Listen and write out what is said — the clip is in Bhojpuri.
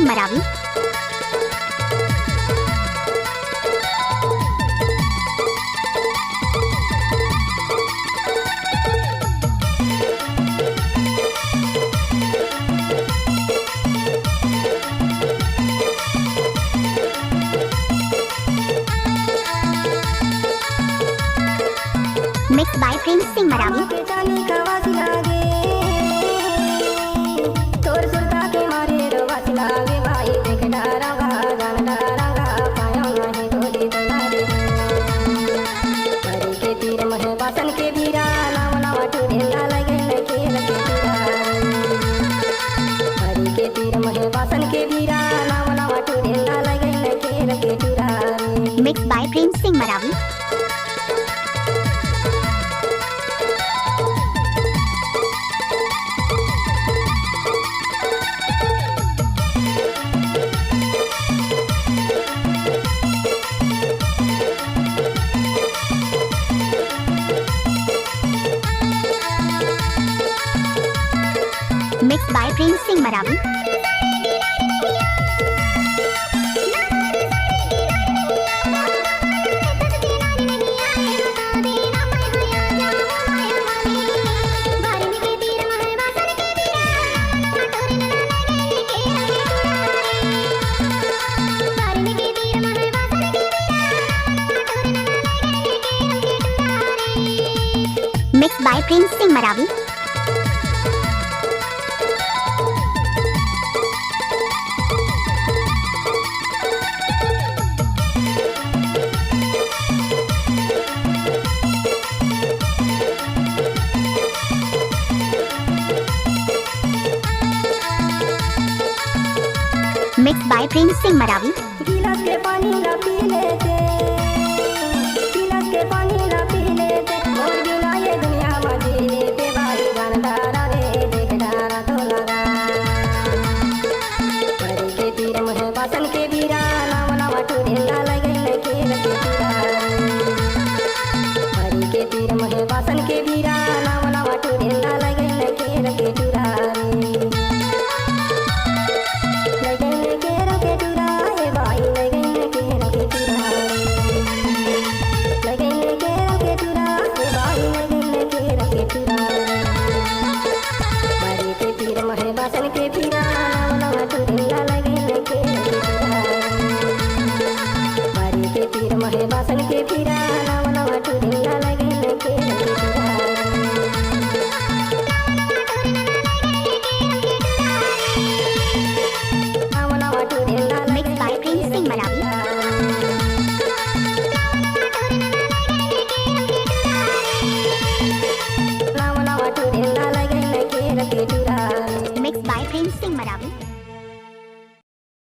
Singh Marawi. Mix by Prem Singh Marawi. Mix by Prem Singh Marawi. Mix by Prem Singh Marawi. Mix by Prem Singh Marawi. Mix by Prem Singh Marawi. गिलास के पानी ना पी लेते, गिलास के पानी ना पी लेते, और बिना ये दुनिया में जी लेते, भाई गानदारा रे देख डारा तो लगा। परी के तीर में बासन के बीरा, नाम नाम टूरेला लगे न खेल के तीरा। परी के तीर में बासन के बीरा, नाम नाम टूरेला लगे न खेल के तीरा। बासन के पीरा नाम टूरेला लगे लगे मारी के पीर महे बासन के पीरा।